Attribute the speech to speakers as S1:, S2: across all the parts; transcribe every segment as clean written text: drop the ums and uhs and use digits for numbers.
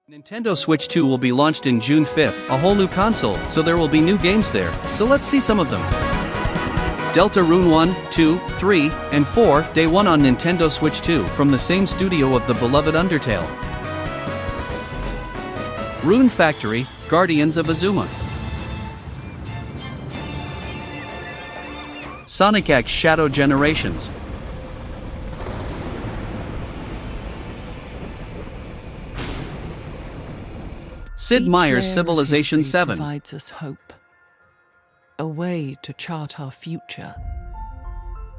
S1: Nintendo Switch 2 will be launched in June 5th, a whole new console, so there will be new games there, so let's see some of them. Deltarune 1, 2, 3, and 4, Day 1 on Nintendo Switch 2, from the same studio of the beloved Undertale. Rune Factory, Guardians of Azuma. Sonic X Shadow Generations. Sid Meier's Civilization 7.
S2: Provides us hope, a way to chart our future.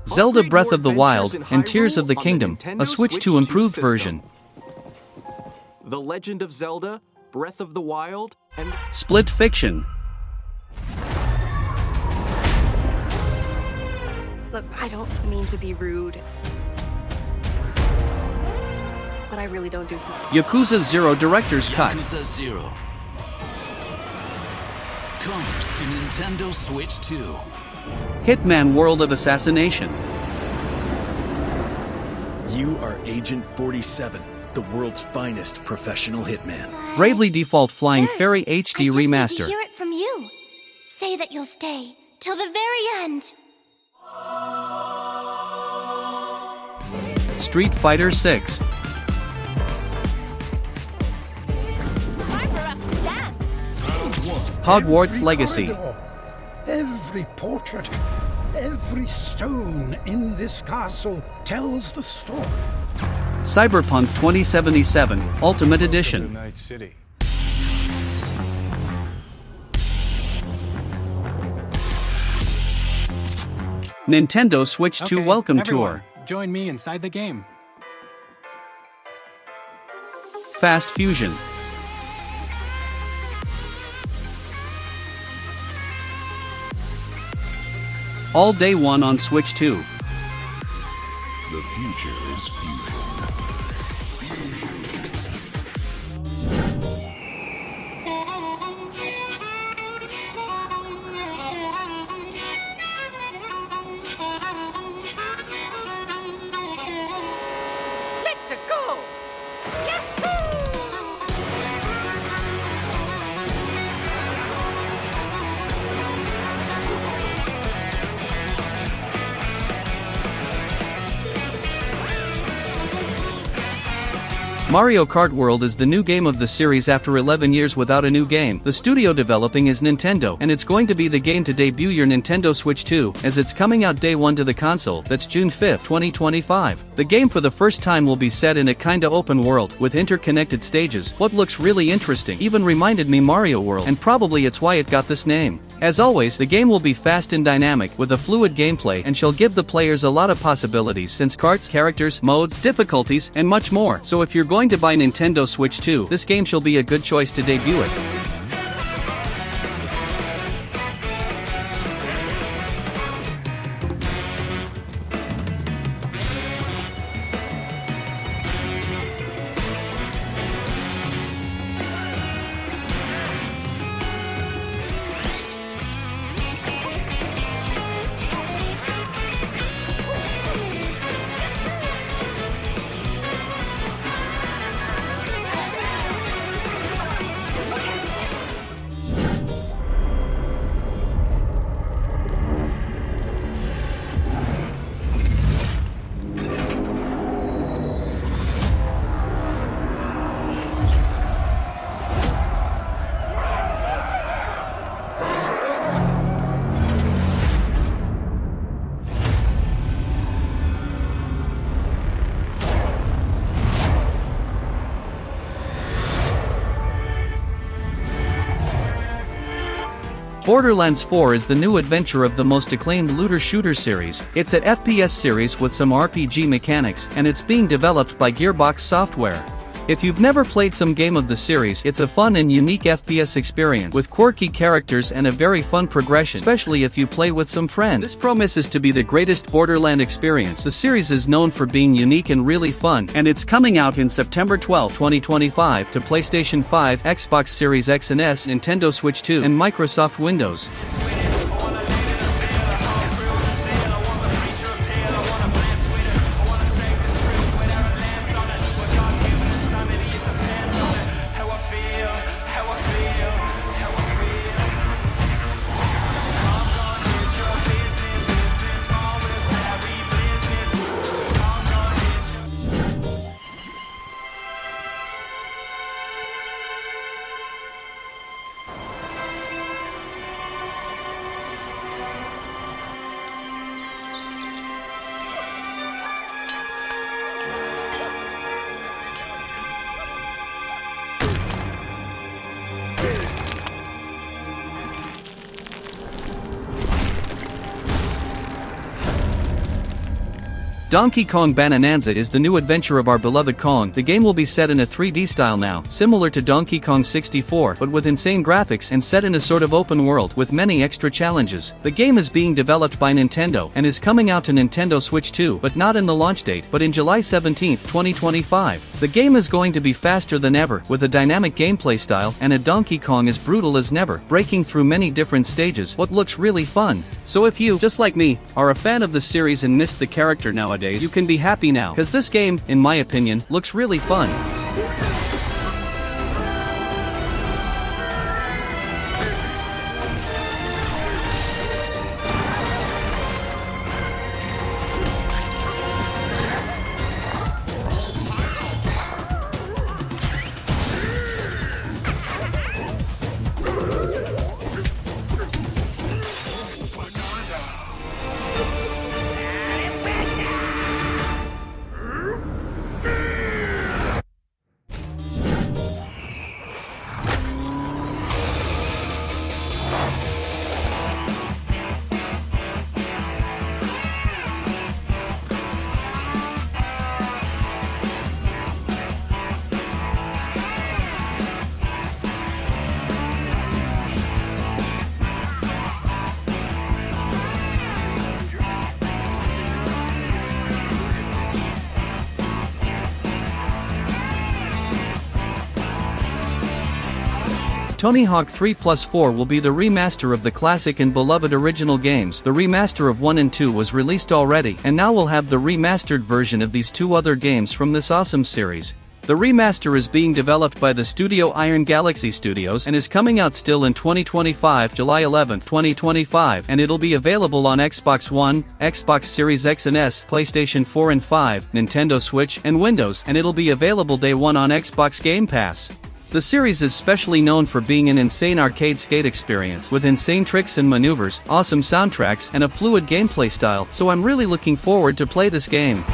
S1: Zelda Breath of the Wild and Tears of the Kingdom, a Switch 2 improved version.
S3: The Legend of Zelda, Breath of the Wild, and
S1: Split Fiction.
S4: Look, I don't mean to be rude, but I really don't do smart.
S1: Yakuza 0 Director's Cut.
S5: Yakuza 0 comes to Nintendo Switch 2.
S1: Hitman World of Assassination.
S6: You are Agent 47, the world's finest professional hitman.
S1: Bravely Default Flying
S7: First,
S1: Fairy
S7: I
S1: HD
S7: just need to
S1: Remaster.
S7: hear it from you. Say that you'll stay till the very end.
S1: Street Fighter 6. Hogwarts
S8: Every
S1: Legacy.
S8: corridor, every portrait, every stone in this castle tells the story.
S1: Cyberpunk 2077 Ultimate Edition.
S9: Night City.
S1: Nintendo Switch 2
S10: Okay,
S1: Welcome
S10: everyone,
S1: Tour.
S10: join me inside the game.
S1: Fast Fusion. All Day 1 on Switch 2.
S11: The future is fusion.
S4: Let's go!
S1: Mario Kart World is the new game of the series after 11 years without a new game. The studio developing is Nintendo, and it's going to be the game to debut your Nintendo Switch 2, as it's coming out Day 1 to the console, that's June 5, 2025. The game for the first time will be set in a kinda open world, with interconnected stages. What looks really interesting even reminded me Mario World, and probably it's why it got this name. As always, the game will be fast and dynamic, with a fluid gameplay, and shall give the players a lot of possibilities since carts, characters, modes, difficulties, and much more. So if you're going to buy Nintendo Switch 2, this game shall be a good choice to debut it. Borderlands 4 is the new adventure of the most acclaimed looter-shooter series. It's an FPS series with some RPG mechanics, and it's being developed by Gearbox Software. If you've never played some game of the series, it's a fun and unique FPS experience with quirky characters and a very fun progression, especially if you play with some friends. This promises to be the greatest Borderland experience. The series is known for being unique and really fun, and it's coming out in September 12, 2025 to PlayStation 5, Xbox Series X and S, Nintendo Switch 2, and Microsoft Windows. Donkey Kong Bonanza is the new adventure of our beloved Kong. The game will be set in a 3D style now, similar to Donkey Kong 64, but with insane graphics and set in a sort of open world with many extra challenges. The game is being developed by Nintendo and is coming out to Nintendo Switch 2, but not in the launch date, but in July 17, 2025. The game is going to be faster than ever, with a dynamic gameplay style and a Donkey Kong as brutal as never, breaking through many different stages. What looks really fun. So if you, just like me, are a fan of the series and missed the character nowadays, you can be happy now, cause this game, in my opinion, looks really fun. Tony Hawk 3+4 will be the remaster of the classic and beloved original games. The remaster of 1 and 2 was released already, and now we'll have the remastered version of these two other games from this awesome series. The remaster is being developed by the studio Iron Galaxy Studios and is coming out still in 2025, July 11, 2025, and it'll be available on Xbox One, Xbox Series X and S, PlayStation 4 and 5, Nintendo Switch, and Windows, and it'll be available day one on Xbox Game Pass. The series is specially known for being an insane arcade skate experience with insane tricks and maneuvers, awesome soundtracks, and a fluid gameplay style, so I'm really looking forward to play this game.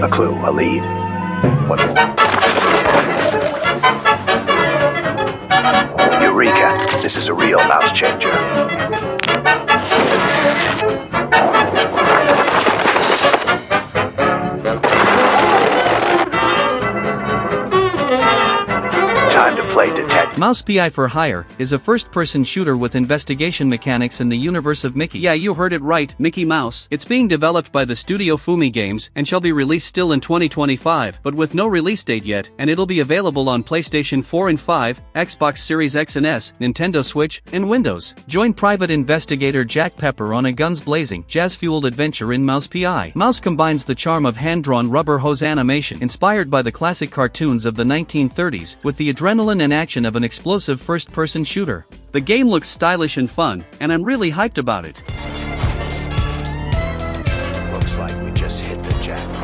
S9: A clue, a lead. What more? Eureka! This is a real mouse changer. Time to play detective.
S1: Mouse PI for Hire is a first-person shooter with investigation mechanics in the universe of Mickey. Yeah, you heard it right, Mickey Mouse. It's being developed by the studio Fumi Games and shall be released still in 2025, but with no release date yet, and it'll be available on PlayStation 4 and 5, Xbox Series X and S, Nintendo Switch, and Windows. Join private investigator Jack Pepper on a guns-blazing, jazz-fueled adventure in Mouse PI. Mouse combines the charm of hand-drawn rubber hose animation inspired by the classic cartoons of the 1930s with the adrenaline and action of an explosive first-person shooter. The game looks stylish and fun, and I'm really hyped about it.
S9: Looks like we just hit the jackpot.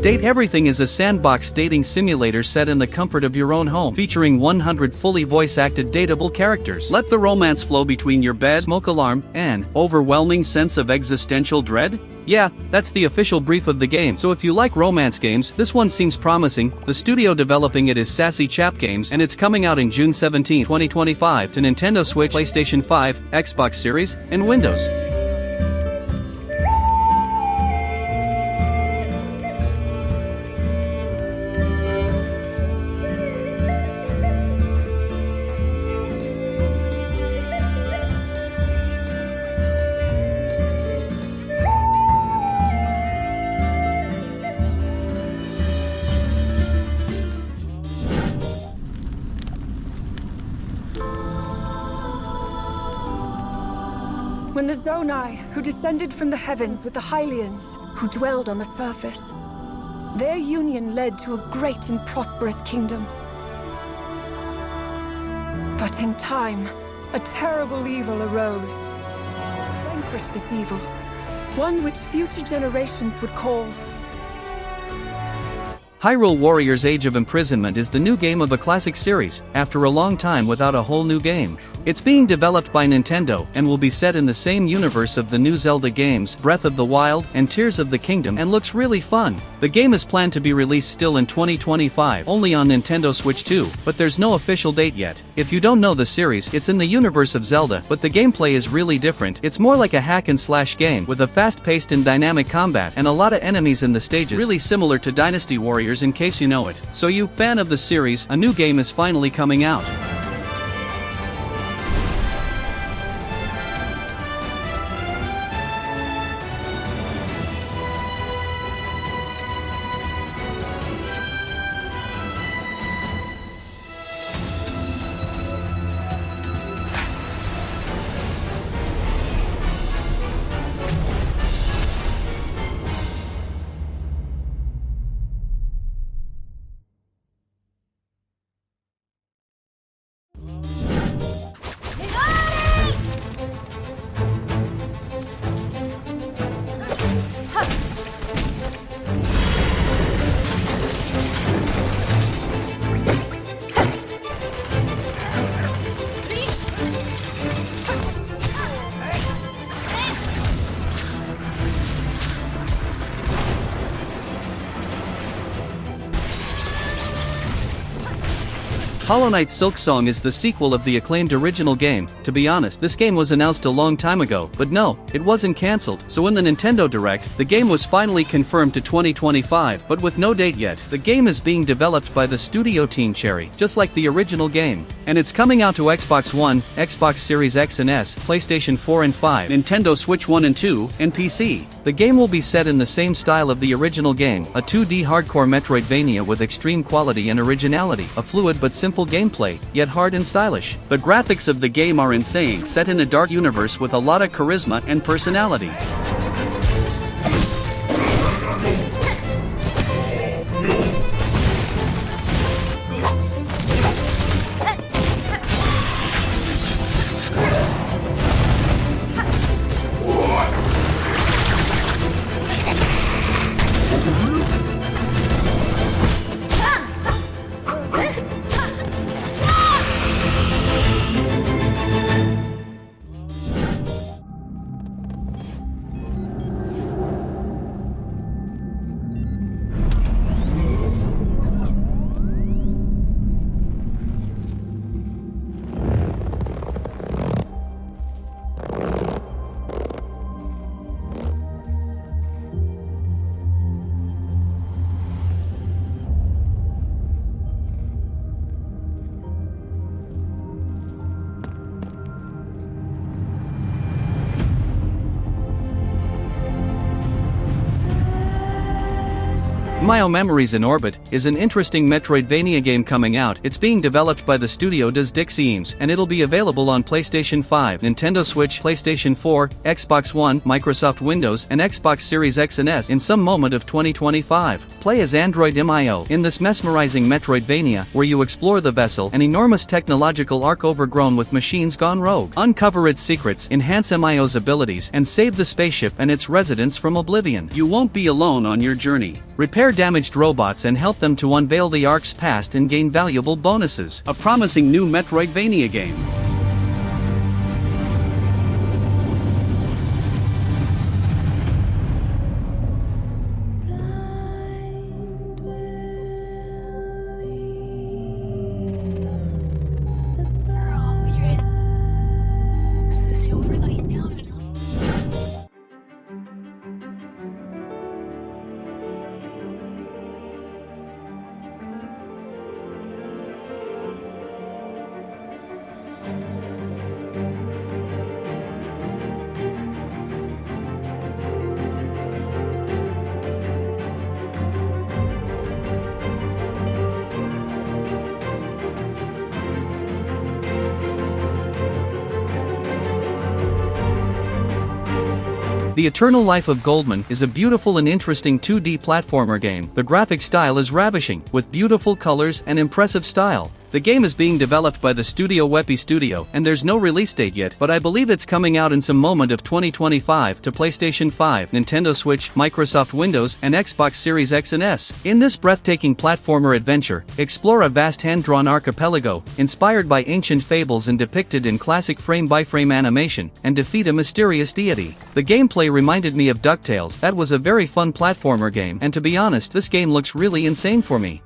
S1: Date Everything is a sandbox dating simulator set in the comfort of your own home, featuring 100 fully voice-acted dateable characters. Let the romance flow between your bed, smoke alarm, and overwhelming sense of existential dread? Yeah, that's the official brief of the game, so if you like romance games, this one seems promising. The studio developing it is Sassy Chap Games, and it's coming out in June 17, 2025 to Nintendo Switch, PlayStation 5, Xbox Series, and Windows.
S10: when the Zonai, who descended from the heavens with the Hylians, who dwelled on the surface, their union led to a great and prosperous kingdom. But in time, a terrible evil arose. Vanquish this evil, one which future generations would call
S1: Hyrule Warriors Age of Imprisonment is the new game of a classic series, after a long time without a whole new game. It's being developed by Nintendo, and will be set in the same universe of the new Zelda games, Breath of the Wild, and Tears of the Kingdom, and looks really fun. The game is planned to be released still in 2025, only on Nintendo Switch 2, but there's no official date yet. If you don't know the series, it's in the universe of Zelda, but the gameplay is really different. It's more like a hack-and-slash game, with a fast-paced and dynamic combat, and a lot of enemies in the stages, really similar to Dynasty Warriors in case you know it. So you, fan of the series, a new game is finally coming out. Hollow Knight Silksong is the sequel of the acclaimed original game. To be honest, this game was announced a long time ago, but no, it wasn't cancelled. So in the Nintendo Direct, the game was finally confirmed to 2025, but with no date yet. The game is being developed by the studio Team Cherry, just like the original game. And it's coming out to Xbox One, Xbox Series X and S, PlayStation 4 and 5, Nintendo Switch 1 and 2, and PC. The game will be set in the same style of the original game, a 2D hardcore Metroidvania with extreme quality and originality, a fluid but simple gameplay, yet hard and stylish. The graphics of the game are insane, set in a dark universe with a lot of charisma and personality. Mayo Memories in Orbit is an interesting Metroidvania game coming out. It's being developed by the studio Does Dixiemes, and it'll be available on PlayStation 5, Nintendo Switch, PlayStation 4, Xbox One, Microsoft Windows, and Xbox Series X and S in some moment of 2025. Play as Android Mio in this mesmerizing Metroidvania, where you explore the vessel, an enormous technological ark overgrown with machines gone rogue. Uncover its secrets, enhance Mio's abilities, and save the spaceship and its residents from oblivion. You won't be alone on your journey. Repair damaged robots and help them to unveil the Ark's past and gain valuable bonuses. A promising new Metroidvania game. The Eternal Life of Goldman is a beautiful and interesting 2D platformer game. The graphic style is ravishing, with beautiful colors and impressive style. The game is being developed by the studio Weppy Studio, and there's no release date yet, but I believe it's coming out in some moment of 2025 to PlayStation 5, Nintendo Switch, Microsoft Windows, and Xbox Series X and S. In this breathtaking platformer adventure, explore a vast hand-drawn archipelago, inspired by ancient fables and depicted in classic frame-by-frame animation, and defeat a mysterious deity. The gameplay reminded me of DuckTales. That was a very fun platformer game, and to be honest, this game looks really insane for me.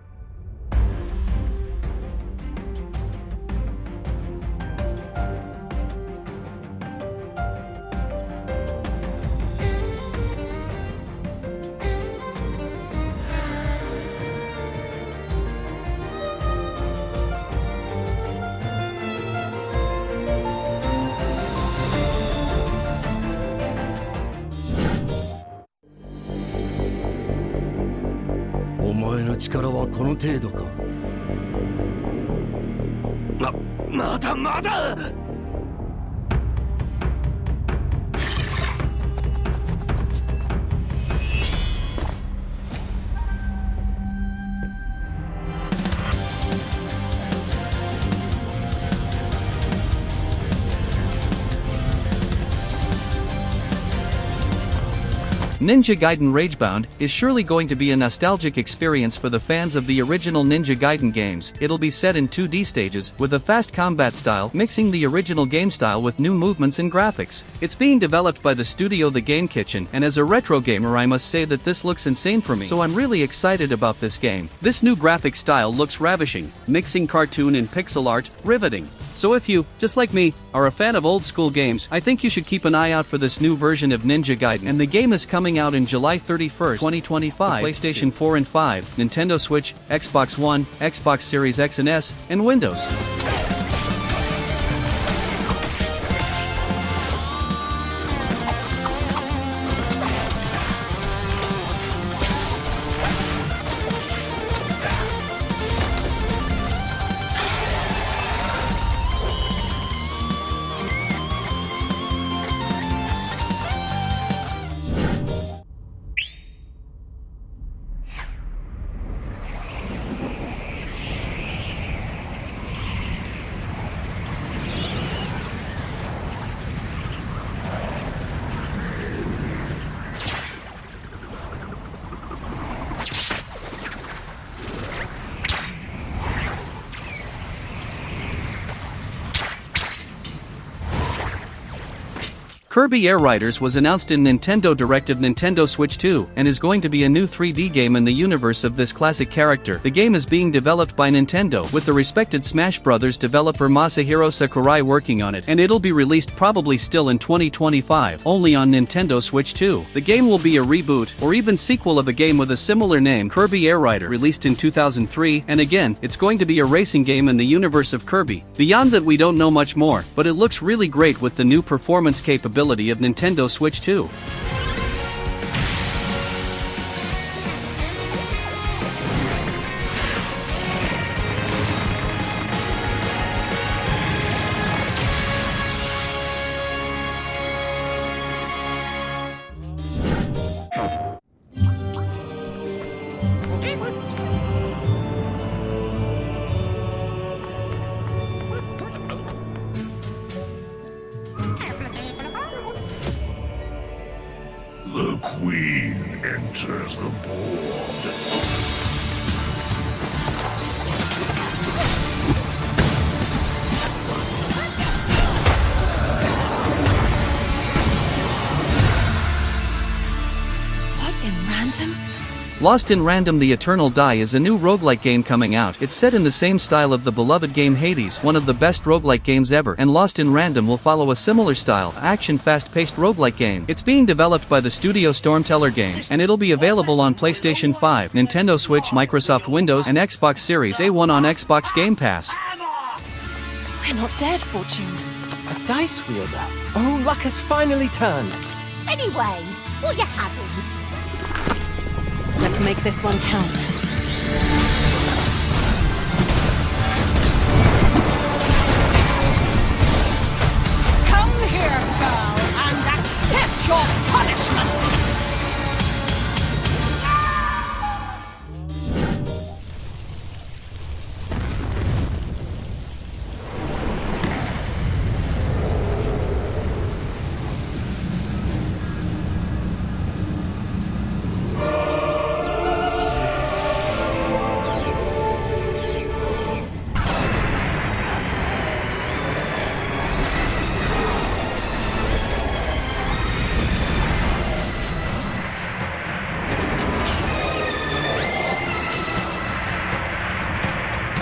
S1: Ninja Gaiden Ragebound is surely going to be a nostalgic experience for the fans of the original Ninja Gaiden games. It'll be set in 2D stages, with a fast combat style, mixing the original game style with new movements and graphics. It's being developed by the studio The Game Kitchen, and as a retro gamer I must say that this looks insane for me, so I'm really excited about this game. This new graphic style looks ravishing, mixing cartoon and pixel art, riveting. So if you, just like me, are a fan of old school games, I think you should keep an eye out for this new version of Ninja Gaiden, and the game is coming out in July 31st, 2025, PlayStation 4 and 5, Nintendo Switch, Xbox One, Xbox Series X and S, and Windows. Kirby Air Riders was announced in Nintendo Direct of Nintendo Switch 2, and is going to be a new 3D game in the universe of this classic character. The game is being developed by Nintendo, with the respected Smash Bros. Developer Masahiro Sakurai working on it, and it'll be released probably still in 2025, only on Nintendo Switch 2. The game will be a reboot, or even sequel of a game with a similar name, Kirby Air Rider, released in 2003, and again, it's going to be a racing game in the universe of Kirby. Beyond that we don't know much more, but it looks really great with the new performance capability of Nintendo Switch 2.
S11: The Queen enters the board.
S10: What in random?
S1: Lost in Random: The Eternal Die is a new roguelike game coming out. It's set in the same style of the beloved game Hades, one of the best roguelike games ever, and Lost in Random will follow a similar style, action fast-paced roguelike game. It's being developed by the studio Stormteller Games, and it'll be available on PlayStation 5, Nintendo Switch, Microsoft Windows, and Xbox Series A1 on Xbox Game Pass.
S10: We're not dead, Fortune.
S12: A dice wielder? Oh, luck has finally turned.
S7: Anyway, what you having?
S10: Let's make this one count.
S4: Come here, girl, and accept your punishment!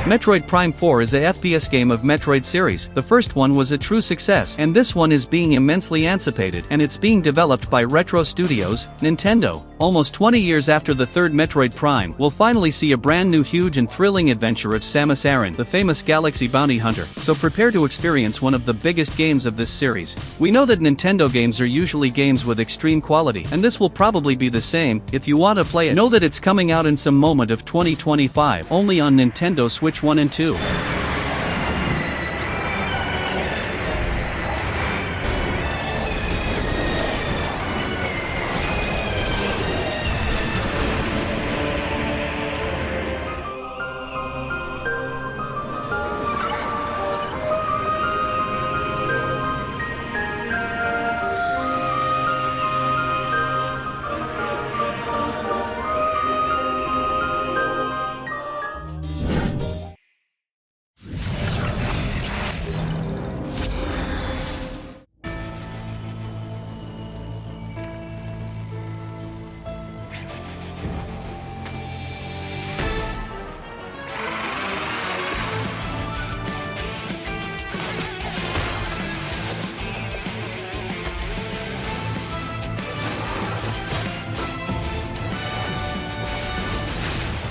S1: Metroid Prime 4 is a FPS game of Metroid series. The first one was a true success, and this one is being immensely anticipated, and it's being developed by Retro Studios, Nintendo. Almost 20 years after the third Metroid Prime, we'll finally see a brand new huge and thrilling adventure of Samus Aran, the famous Galaxy bounty hunter, so prepare to experience one of the biggest games of this series. We know that Nintendo games are usually games with extreme quality, and this will probably be the same. If you want to play it, know that it's coming out in some moment of 2025, only on Nintendo Switch 1 and 2.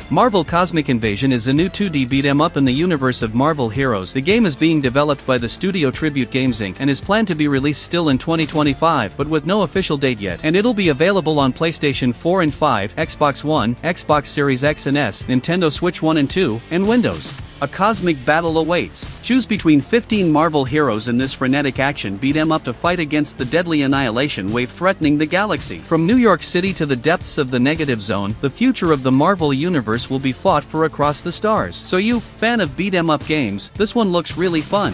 S1: Marvel Cosmic Invasion is a new 2D beat-em-up in the universe of Marvel Heroes. The game is being developed by the studio Tribute Games Inc. and is planned to be released still in 2025, but with no official date yet, and it'll be available on PlayStation 4 and 5, Xbox One, Xbox Series X and S, Nintendo Switch 1 and 2, and Windows. A cosmic battle awaits. Choose between 15 Marvel heroes in this frenetic action beat-em-up to fight against the deadly annihilation wave threatening the galaxy. From New York City to the depths of the negative zone, the future of the Marvel universe will be fought for across the stars. So you, fan of beat-em-up games, this one looks really fun.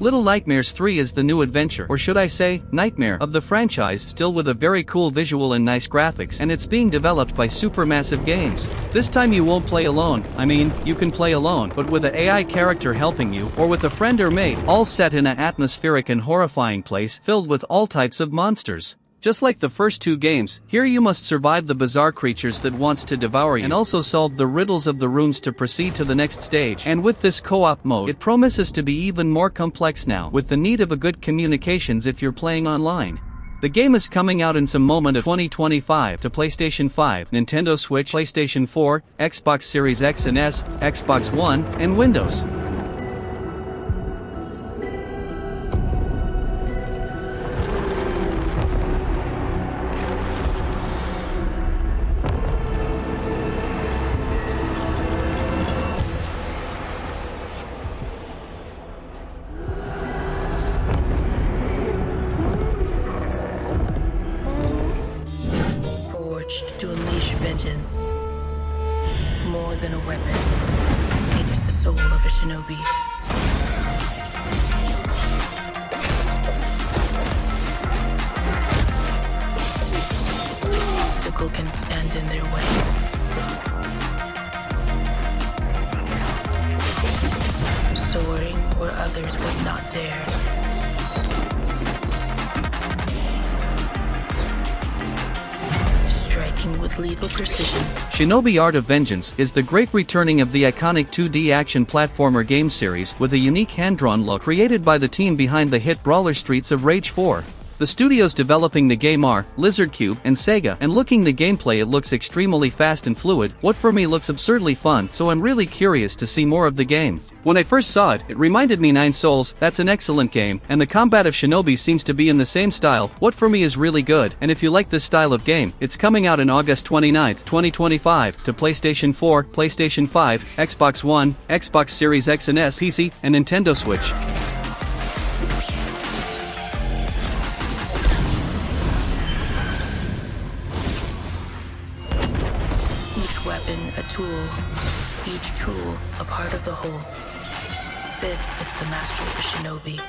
S1: Little Nightmares 3 is the new adventure, or should I say, nightmare, of the franchise, still with a very cool visual and nice graphics, and it's being developed by Supermassive Games. This time you won't play alone. I mean, you can play alone, but with an AI character helping you, or with a friend or mate, all set in an atmospheric and horrifying place filled with all types of monsters. Just like the first two games, here you must survive the bizarre creatures that wants to devour you and also solve the riddles of the rooms to proceed to the next stage. And with this co-op mode, it promises to be even more complex now, with the need of a good communications if you're playing online. The game is coming out in some moment of 2025 to PlayStation 5, Nintendo Switch, PlayStation 4, Xbox Series X and S, Xbox One, and Windows.
S13: To unleash vengeance. More than a weapon, it is the soul of a shinobi. No obstacle can stand in their way. Soaring where others would not dare. With lethal precision.
S1: Shinobi Art of Vengeance is the great returning of the iconic 2D action platformer game series with a unique hand-drawn look created by the team behind the hit brawler Streets of Rage 4. The studios developing the game are Lizardcube and Sega, and looking the gameplay, it looks extremely fast and fluid, what for me looks absurdly fun, so I'm really curious to see more of the game. When I first saw it, it reminded me Nine Souls, that's an excellent game, and the combat of Shinobi seems to be in the same style, what for me is really good, and if you like this style of game, it's coming out on August 29, 2025, to PlayStation 4, PlayStation 5, Xbox One, Xbox Series X and S, PC, and Nintendo Switch.
S13: Each weapon a tool, each tool a part of the whole. This is the mastery of a shinobi.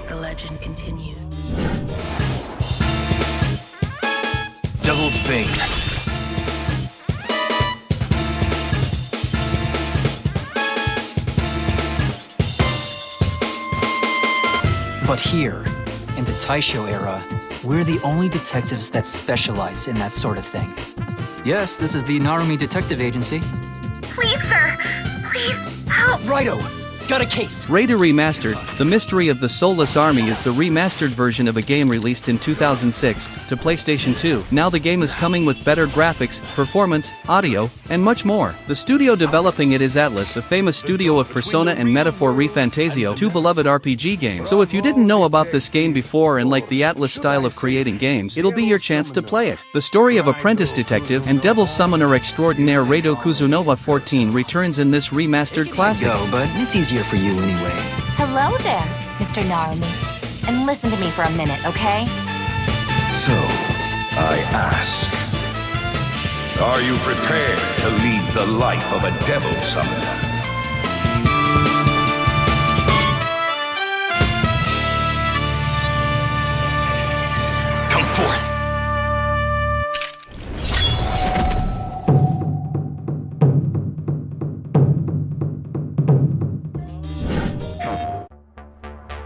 S13: The legend continues.
S5: Devil's Bane.
S14: But here, in the Taisho era, we're the only detectives that specialize in that sort of thing. Yes, this is the Narumi Detective Agency.
S7: Please, sir. Please, help.
S14: Righto! Got a case!
S1: Raider Remastered, The Mystery of the Soulless Army is the remastered version of a game released in 2006 to PlayStation 2. Now the game is coming with better graphics, performance, audio, and much more. The studio developing it is Atlus, a famous studio of Persona and Metaphor ReFantazio, two beloved RPG games. So if you didn't know about this game before and like the Atlus style of creating games, it'll be your chance to play it. The story of apprentice detective and devil summoner extraordinaire Rado Kuzunova 14 returns in this remastered classic.
S14: Go, but it's easier for you anyway.
S15: Hello there, Mr. Narumi. And listen to me for a minute, okay?
S11: So, I ask, are you prepared to lead the life of a devil summoner?
S5: Come forth.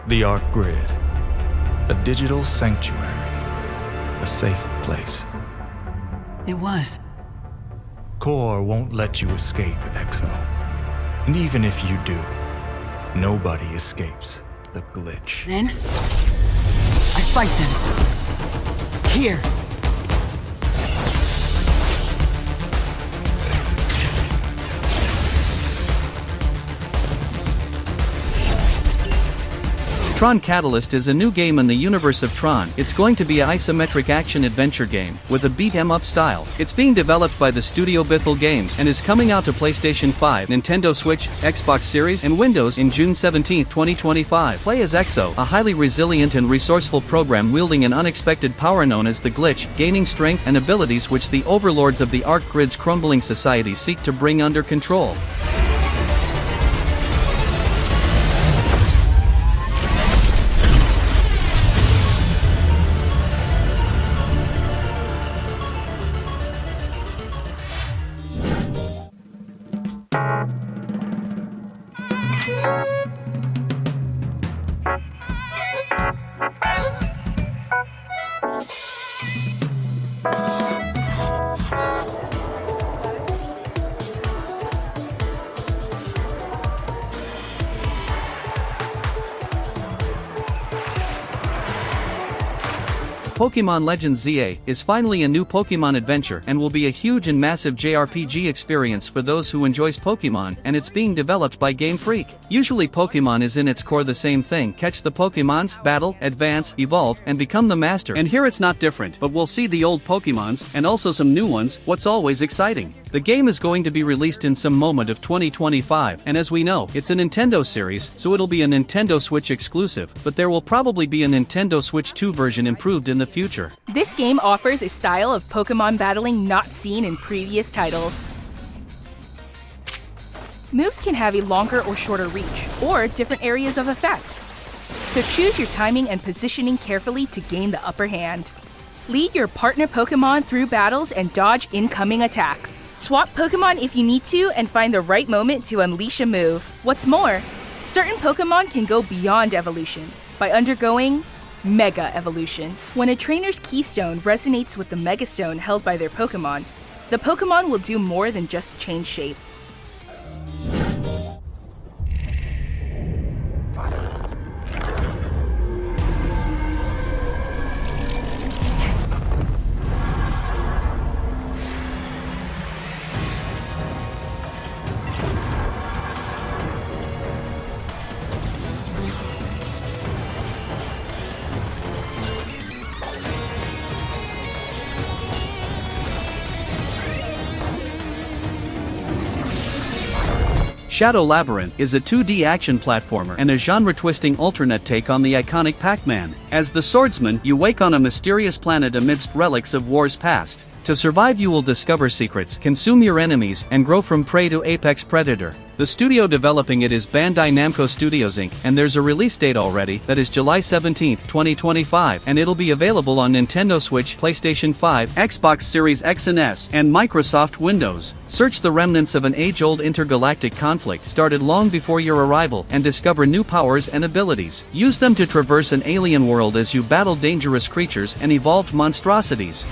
S16: The Arc Grid. A digital sanctuary. A safe place.
S2: It was.
S16: Core won't let you escape, Exo. And even if you do, nobody escapes the glitch.
S2: Then, I fight them. Here.
S1: Tron Catalyst is a new game in the universe of Tron. It's going to be an isometric action-adventure game, with a beat-em-up style. It's being developed by the studio Bithell Games, and is coming out to PlayStation 5, Nintendo Switch, Xbox Series, and Windows in June 17, 2025. Play as Exo, a highly resilient and resourceful program wielding an unexpected power known as the Glitch, gaining strength and abilities which the overlords of the Arc Grid's crumbling society seek to bring under control. Pokemon Legends ZA is finally a new Pokemon adventure and will be a huge and massive JRPG experience for those who enjoys Pokemon, and it's being developed by Game Freak. Usually Pokemon is in its core the same thing: catch the Pokemons, battle, advance, evolve, and become the master. And here it's not different, but we'll see the old Pokemons, and also some new ones, what's always exciting. The game is going to be released in some moment of 2025, and as we know, it's a Nintendo series, so it'll be a Nintendo Switch exclusive, but there will probably be a Nintendo Switch 2 version improved in the future.
S17: This game offers a style of Pokemon battling not seen in previous titles. Moves can have a longer or shorter reach, or different areas of effect. So choose your timing and positioning carefully to gain the upper hand. Lead your partner Pokemon through battles and dodge incoming attacks. Swap Pokemon if you need to and find the right moment to unleash a move. What's more, certain Pokemon can go beyond evolution by undergoing Mega Evolution. When a trainer's Keystone resonates with the Mega Stone held by their Pokemon, The Pokémon will do more than just change shape.
S1: Shadow Labyrinth is a 2D action platformer and a genre-twisting alternate take on the iconic Pac-Man. As the swordsman, you wake on a mysterious planet amidst relics of wars past. To survive, you will discover secrets, consume your enemies, and grow from prey to apex predator. The studio developing it is Bandai Namco Studios Inc., and there's a release date already, that is July 17, 2025, and it'll be available on Nintendo Switch, PlayStation 5, Xbox Series X and S, and Microsoft Windows. Search the remnants of an age-old intergalactic conflict started long before your arrival, and discover new powers and abilities. Use them to traverse an alien world as you battle dangerous creatures and evolved monstrosities.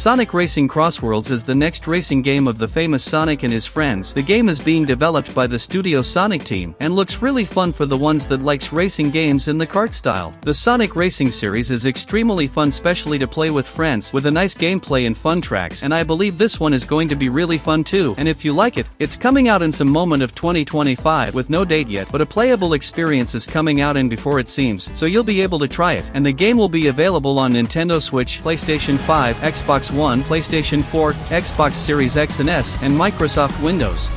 S1: Sonic Racing Crossworlds is the next racing game of the famous Sonic and his friends. The game is being developed by the Studio Sonic team, and looks really fun for the ones that likes racing games in the kart style. The Sonic Racing series is extremely fun, especially to play with friends, with a nice gameplay and fun tracks, and I believe this one is going to be really fun too. And if you like it, it's coming out in some moment of 2025 with no date yet, but a playable experience is coming out in before it seems, so you'll be able to try it. And the game will be available on Nintendo Switch, PlayStation 5, Xbox One, PlayStation 4, Xbox Series X and S, and Microsoft Windows.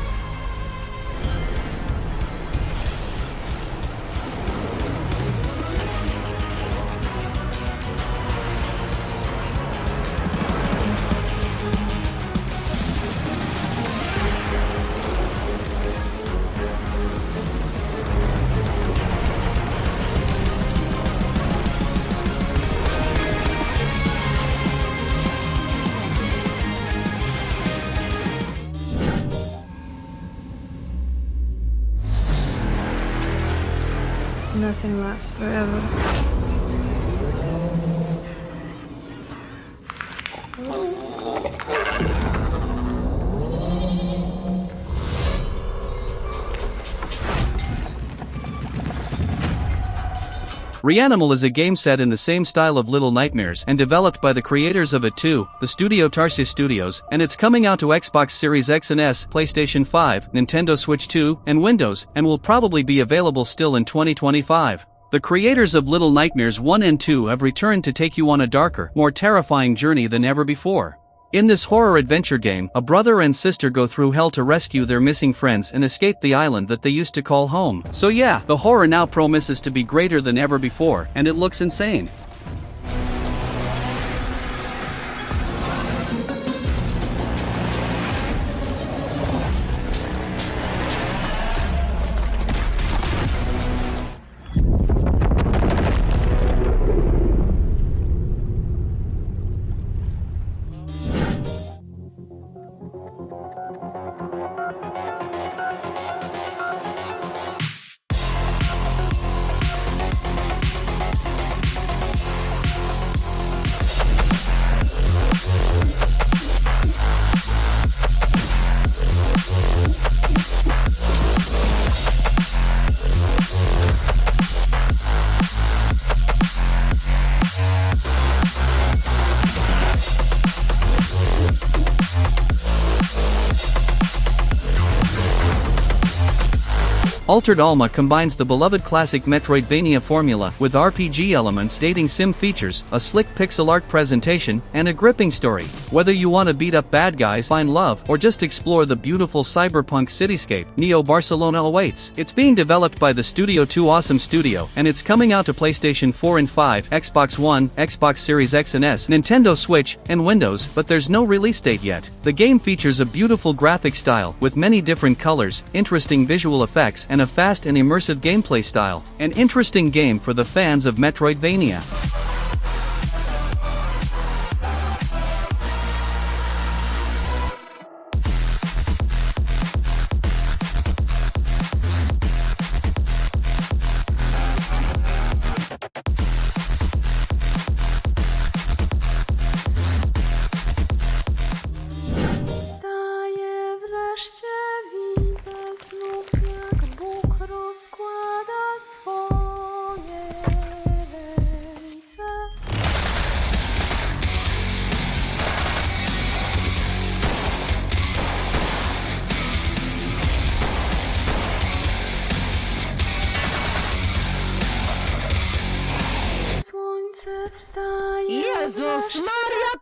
S18: Nothing lasts forever.
S1: Reanimal is a game set in the same style of Little Nightmares and developed by the creators of it too, the studio Tarsier Studios, and it's coming out to Xbox Series X and S, PlayStation 5, Nintendo Switch 2, and Windows, and will probably be available still in 2025. The creators of Little Nightmares 1 and 2 have returned to take you on a darker, more terrifying journey than ever before. In this horror adventure game, a brother and sister go through hell to rescue their missing friends and escape the island that they used to call home. So yeah, the horror now promises to be greater than ever before, and it looks insane. Altered Alma combines the beloved classic Metroidvania formula with RPG elements, dating sim features, a slick pixel art presentation, and a gripping story. Whether you want to beat up bad guys, find love, or just explore the beautiful cyberpunk cityscape, Neo Barcelona awaits. It's being developed by the Studio 2 Awesome Studio, and it's coming out to PlayStation 4 and 5, Xbox One, Xbox Series X and S, Nintendo Switch, and Windows, but there's no release date yet. The game features a beautiful graphic style, with many different colors, interesting visual effects, and a fast and immersive gameplay style. An interesting game for the fans of Metroidvania.
S10: Jezus Maria,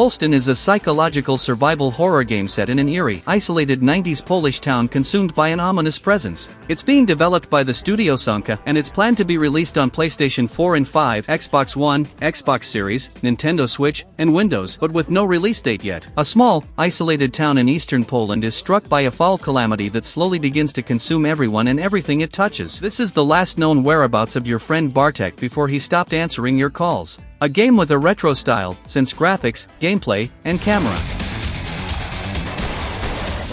S1: Polston is a psychological survival horror game set in an eerie, isolated 90s Polish town consumed by an ominous presence. It's being developed by the Studio Sonka, and it's planned to be released on PlayStation 4 and 5, Xbox One, Xbox Series, Nintendo Switch, and Windows, but with no release date yet. A small, isolated town in eastern Poland is struck by a fall calamity that slowly begins to consume everyone and everything it touches. This is the last known whereabouts of your friend Bartek before he stopped answering your calls. A game with a retro style, sense graphics, gameplay, and camera.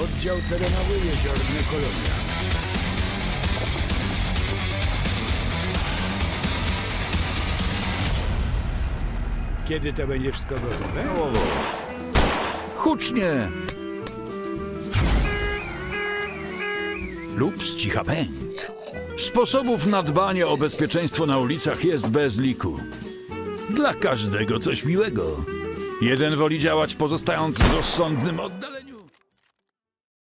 S19: Oddział terenowy Jeziorny Kolonia. Kiedy to będzie wszystko gotowe?
S20: Hucznie! Lub z cicha pęd. Sposobów na dbanie o bezpieczeństwo na ulicach jest bez liku. Dla każdego coś miłego. Jeden woli działać pozostając w rozsądnym oddali.